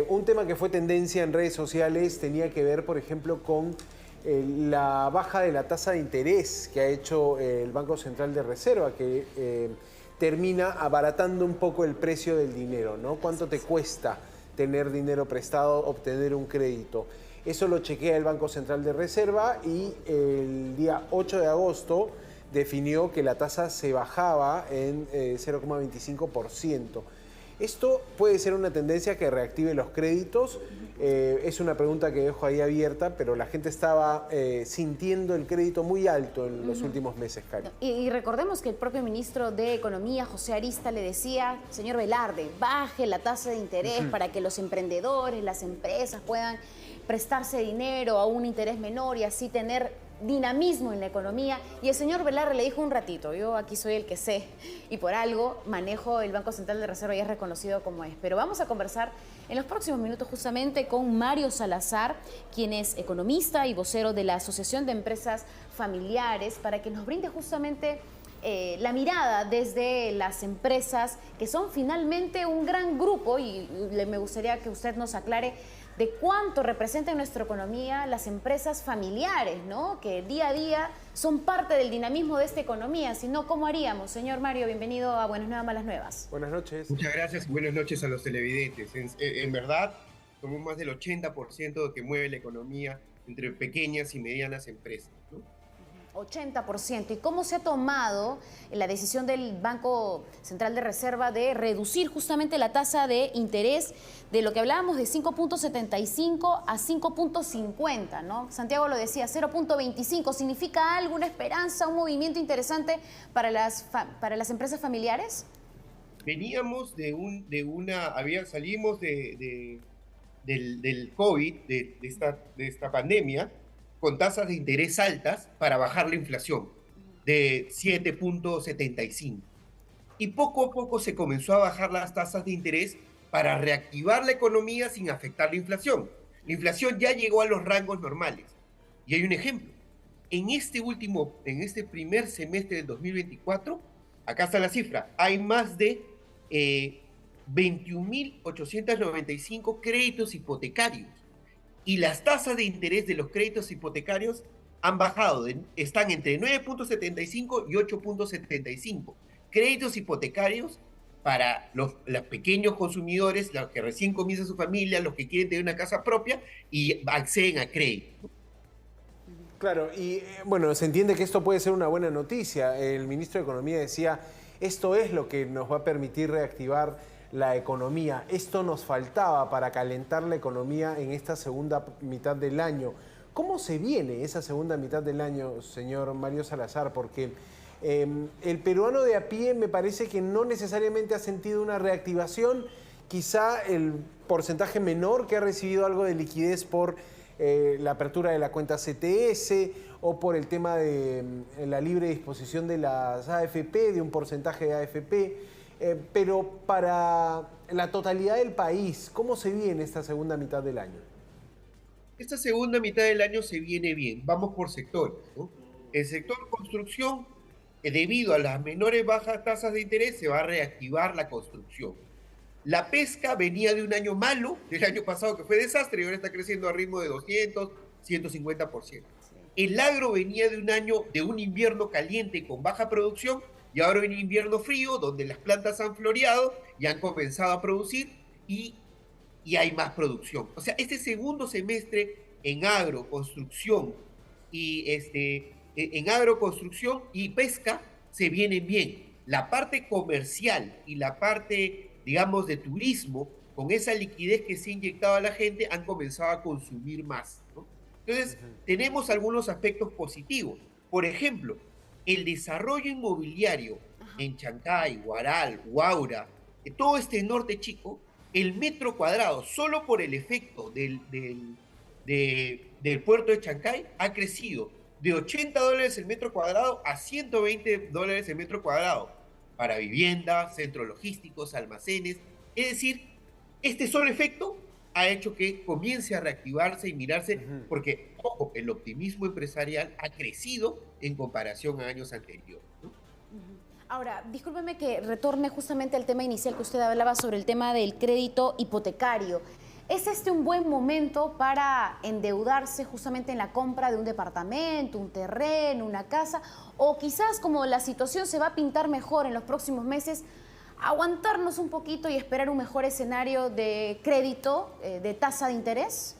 Un tema que fue tendencia en redes sociales tenía que ver, por ejemplo, con la baja de la tasa de interés que ha hecho el Banco Central de Reserva, que termina abaratando un poco el precio del dinero, ¿no? ¿Cuánto te cuesta tener dinero prestado, obtener un crédito? Eso lo chequea el Banco Central de Reserva y el día 8 de agosto definió que la tasa se bajaba en 0,25%. ¿Esto puede ser una tendencia que reactive los créditos? Es una pregunta que dejo ahí abierta, pero la gente estaba sintiendo el crédito muy alto en los últimos meses, Cari. Y recordemos que el propio ministro de Economía, José Arista, le decía, señor Velarde, baje la tasa de interés para que los emprendedores, las empresas puedan prestarse dinero a un interés menor y así tener dinamismo en la economía. Y el señor Velarde le dijo un ratito, yo aquí soy el que sé y por algo manejo el Banco Central de Reserva y es reconocido como es. Pero vamos a conversar en los próximos minutos justamente con Mario Salazar, quien es economista y vocero de la Asociación de Empresas Familiares, para que nos brinde justamente la mirada desde las empresas que son finalmente un gran grupo y me gustaría que usted nos aclare de cuánto representan en nuestra economía las empresas familiares, ¿no? Que día a día son parte del dinamismo de esta economía. Si no, ¿cómo haríamos? Señor Mario, bienvenido a Buenas Nuevas, Malas Nuevas. Buenas noches. Muchas gracias y buenas noches a los televidentes. En verdad, somos más del 80% que mueve la economía entre pequeñas y medianas empresas, ¿no? 80%. ¿Y cómo se ha tomado la decisión del Banco Central de Reserva de reducir justamente la tasa de interés de lo que hablábamos de 5.75 a 5.50, ¿no? Santiago lo decía, 0.25. ¿Significa algo, una esperanza, un movimiento interesante para las empresas familiares? Veníamos salimos del COVID, de esta pandemia, con tasas de interés altas para bajar la inflación de 7.75. Y poco a poco se comenzó a bajar las tasas de interés para reactivar la economía sin afectar la inflación. La inflación ya llegó a los rangos normales. Y hay un ejemplo. En este primer semestre del 2024, acá está la cifra, hay más de 21.895 créditos hipotecarios. Y las tasas de interés de los créditos hipotecarios han bajado, están entre 9.75 y 8.75. Créditos hipotecarios para los pequeños consumidores, los que recién comienzan su familia, los que quieren tener una casa propia y acceden a crédito. Claro, y bueno, se entiende que esto puede ser una buena noticia. El ministro de Economía decía, esto es lo que nos va a permitir reactivar la economía. Esto nos faltaba para calentar la economía en esta segunda mitad del año. ¿Cómo se viene esa segunda mitad del año, señor Mario Salazar? Porque el peruano de a pie me parece que no necesariamente ha sentido una reactivación, quizá el porcentaje menor que ha recibido algo de liquidez por la apertura de la cuenta CTS o por el tema de la libre disposición de las AFP, de un porcentaje de AFP. Pero para la totalidad del país, ¿cómo se viene esta segunda mitad del año? Esta segunda mitad del año se viene bien. Vamos por sectores, ¿no? El sector construcción, debido a las bajas tasas de interés, se va a reactivar la construcción. La pesca venía de un año malo, del año pasado que fue desastre, y ahora está creciendo a ritmo de 200, 150%. El agro venía de un invierno caliente con baja producción, y ahora un invierno frío, donde las plantas han floreado y han comenzado a producir y hay más producción. O sea, este segundo semestre en agroconstrucción y pesca se vienen bien. La parte comercial y la parte, digamos, de turismo, con esa liquidez que se ha inyectado a la gente, han comenzado a consumir más, ¿no? Entonces, tenemos algunos aspectos positivos. Por ejemplo, el desarrollo inmobiliario en Chancay, Huaral, Huaura, todo este norte chico, el metro cuadrado, solo por el efecto del puerto de Chancay, ha crecido de $80 el metro cuadrado a $120 el metro cuadrado para vivienda, centros logísticos, almacenes. Es decir, este solo efecto ha hecho que comience a reactivarse y mirarse, porque, ojo, el optimismo empresarial ha crecido en comparación a años anteriores, ¿no? Ahora, discúlpeme que retorne justamente al tema inicial que usted hablaba sobre el tema del crédito hipotecario. ¿Es este un buen momento para endeudarse justamente en la compra de un departamento, un terreno, una casa? O quizás como la situación se va a pintar mejor en los próximos meses, aguantarnos un poquito y esperar un mejor escenario de crédito, de tasa de interés?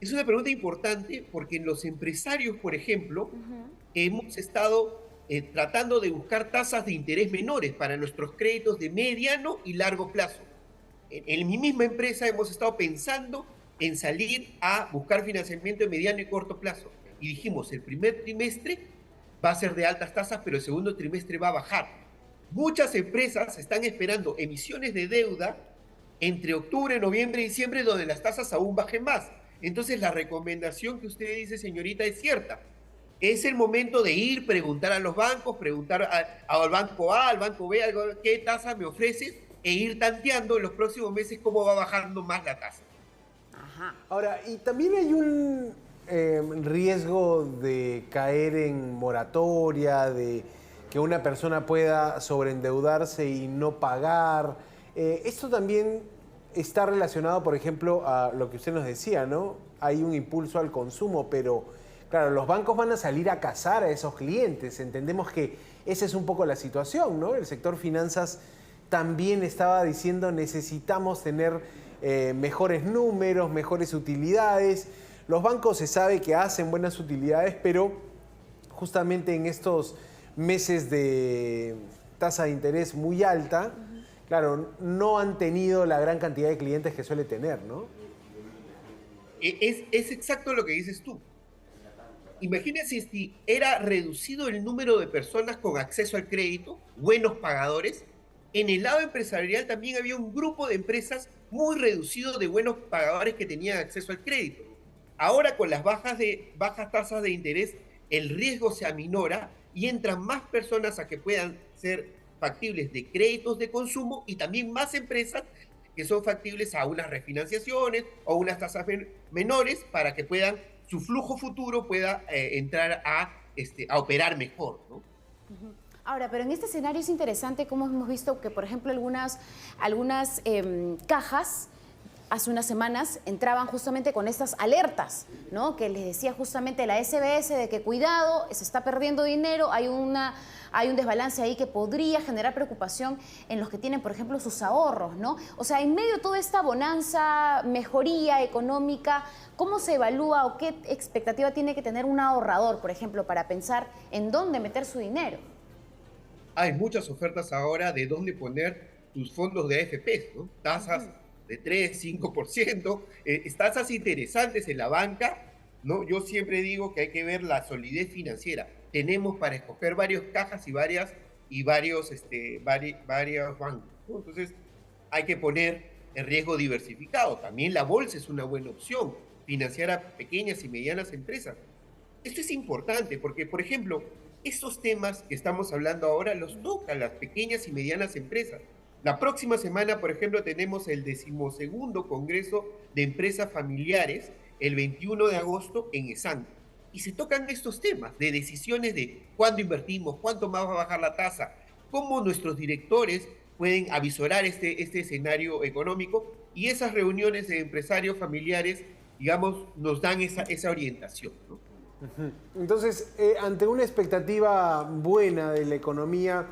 Es una pregunta importante porque los empresarios, por ejemplo, hemos estado tratando de buscar tasas de interés menores para nuestros créditos de mediano y largo plazo. En mi misma empresa hemos estado pensando en salir a buscar financiamiento de mediano y corto plazo. Y dijimos, el primer trimestre va a ser de altas tasas, pero el segundo trimestre va a bajar. Muchas empresas están esperando emisiones de deuda entre octubre, noviembre y diciembre, donde las tasas aún bajen más. Entonces, la recomendación que usted dice, señorita, es cierta. Es el momento de ir, preguntar a los bancos, preguntar al banco A, al banco B, qué tasa me ofreces, e ir tanteando en los próximos meses cómo va bajando más la tasa. Ajá. Ahora, y también hay un riesgo de caer en moratoria, de que una persona pueda sobreendeudarse y no pagar. Esto también está relacionado, por ejemplo, a lo que usted nos decía, ¿no? Hay un impulso al consumo, pero claro, los bancos van a salir a cazar a esos clientes. Entendemos que esa es un poco la situación, ¿no? El sector finanzas también estaba diciendo necesitamos tener mejores números, mejores utilidades. Los bancos se sabe que hacen buenas utilidades, pero justamente en estos meses de tasa de interés muy alta, claro, no han tenido la gran cantidad de clientes que suele tener, ¿no? Es exacto lo que dices tú. Imagínense si era reducido el número de personas con acceso al crédito, buenos pagadores. En el lado empresarial también había un grupo de empresas muy reducido de buenos pagadores que tenían acceso al crédito. Ahora con las bajas tasas de interés, el riesgo se aminora y entran más personas a que puedan ser factibles de créditos de consumo y también más empresas que son factibles a unas refinanciaciones o unas tasas menores para que puedan, su flujo futuro pueda entrar a operar mejor, ¿no? Ahora, pero en este escenario es interesante cómo hemos visto que, por ejemplo, algunas cajas hace unas semanas entraban justamente con estas alertas, ¿no? Que les decía justamente la SBS de que cuidado, se está perdiendo dinero, hay un desbalance ahí que podría generar preocupación en los que tienen, por ejemplo, sus ahorros, ¿no? O sea, en medio de toda esta bonanza, mejoría económica, ¿cómo se evalúa o qué expectativa tiene que tener un ahorrador, por ejemplo, para pensar en dónde meter su dinero? Hay muchas ofertas ahora de dónde poner tus fondos de AFP, ¿no? Tasas de 3, 5%, tasas interesantes en la banca, ¿no? Yo siempre digo que hay que ver la solidez financiera. Tenemos para escoger varias cajas y varios bancos, ¿no? Entonces, hay que poner el riesgo diversificado. También la bolsa es una buena opción, financiar a pequeñas y medianas empresas. Esto es importante porque, por ejemplo, estos temas que estamos hablando ahora los tocan las pequeñas y medianas empresas. La próxima semana, por ejemplo, tenemos el 12º Congreso de Empresas Familiares, el 21 de agosto en ESAN. Y se tocan estos temas de decisiones de cuándo invertimos, cuánto más va a bajar la tasa, cómo nuestros directores pueden avisorar este escenario económico, y esas reuniones de empresarios familiares, digamos, nos dan esa orientación, ¿no? Entonces, ante una expectativa buena de la economía,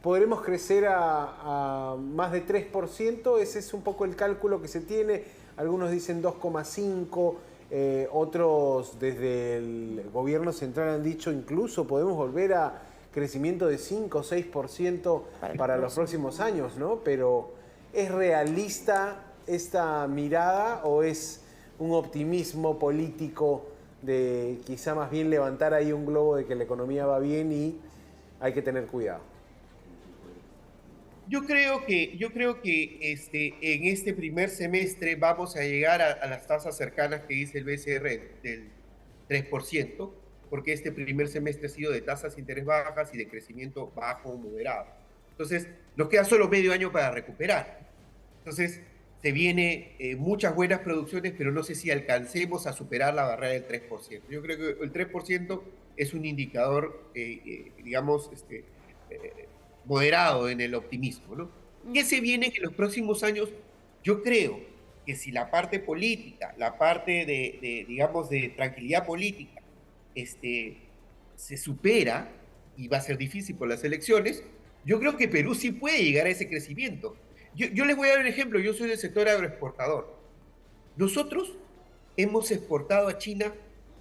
¿podremos crecer a más de 3%? Ese es un poco el cálculo que se tiene. Algunos dicen 2,5%, otros desde el gobierno central han dicho incluso podemos volver a crecimiento de 5 o 6% para los próximos años, ¿no? Pero ¿es realista esta mirada o es un optimismo político de quizá más bien levantar ahí un globo de que la economía va bien y hay que tener cuidado? Yo creo que en este primer semestre vamos a llegar a las tasas cercanas que dice el BCR del 3%, porque este primer semestre ha sido de tasas de interés bajas y de crecimiento bajo o moderado. Entonces, nos queda solo medio año para recuperar. Entonces, se viene muchas buenas producciones, pero no sé si alcancemos a superar la barrera del 3%. Yo creo que el 3% es un indicador, digamos, moderado en el optimismo, ¿no? ¿Qué se viene en los próximos años? Yo creo que si la parte política, la parte digamos, de tranquilidad política, se supera, y va a ser difícil por las elecciones, yo creo que Perú sí puede llegar a ese crecimiento. Yo les voy a dar un ejemplo, yo soy del sector agroexportador. Nosotros hemos exportado a China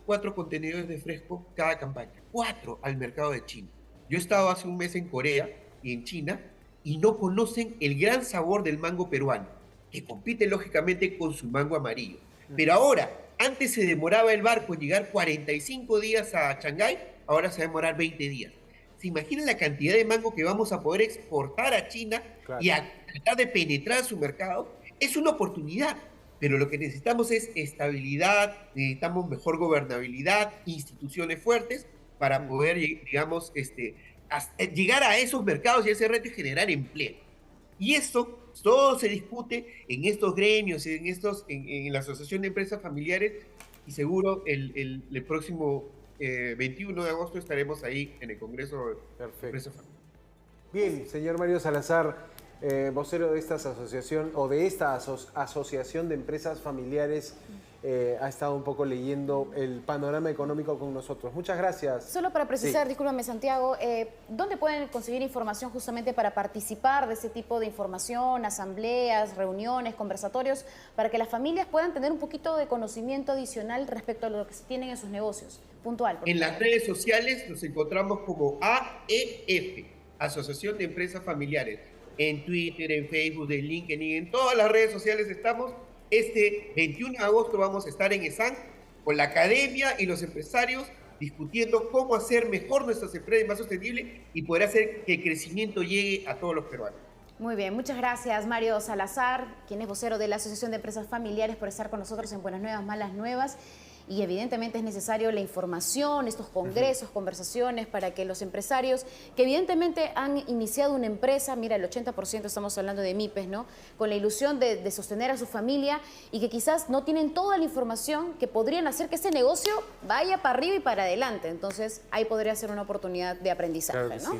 4 contenedores de fresco cada campaña, 4 al mercado de China. Yo he estado hace un mes en Corea y en China y no conocen el gran sabor del mango peruano, que compite lógicamente con su mango amarillo. Pero ahora, antes se demoraba el barco en llegar 45 días a Shanghái, ahora se va a demorar 20 días. ¿Se imaginan la cantidad de mango que vamos a poder exportar a China y a tratar de penetrar su mercado? Es una oportunidad, pero lo que necesitamos es estabilidad, necesitamos mejor gobernabilidad, instituciones fuertes para poder, digamos, llegar a esos mercados y a ese reto y generar empleo. Y esto todo se discute en estos gremios, en la Asociación de Empresas Familiares, y seguro el próximo 21 de agosto estaremos ahí en el Congreso de Empresas Familiares. Bien, señor Mario Salazar, vocero de esta asociación o de esta asociación de empresas familiares, ha estado un poco leyendo el panorama económico con nosotros. Muchas gracias. Solo para precisar, discúlpame Santiago, ¿dónde pueden conseguir información justamente para participar de ese tipo de información, asambleas, reuniones, conversatorios, para que las familias puedan tener un poquito de conocimiento adicional respecto a lo que se tienen en sus negocios? Puntual. En las redes sociales nos encontramos como AEF, Asociación de Empresas Familiares. En Twitter, en Facebook, en LinkedIn, en todas las redes sociales estamos. Este 21 de agosto vamos a estar en ESAN con la academia y los empresarios discutiendo cómo hacer mejor nuestras empresas más sostenibles y poder hacer que el crecimiento llegue a todos los peruanos. Muy bien, muchas gracias Mario Salazar, quien es vocero de la Asociación de Empresas Familiares, por estar con nosotros en Buenas Nuevas, Malas Nuevas. Y evidentemente es necesario la información, estos congresos, conversaciones, para que los empresarios que evidentemente han iniciado una empresa, mira, el 80% estamos hablando de MIPES, ¿no? Con la ilusión de sostener a su familia y que quizás no tienen toda la información que podrían hacer que ese negocio vaya para arriba y para adelante. Entonces ahí podría ser una oportunidad de aprendizaje, ¿no? Sí.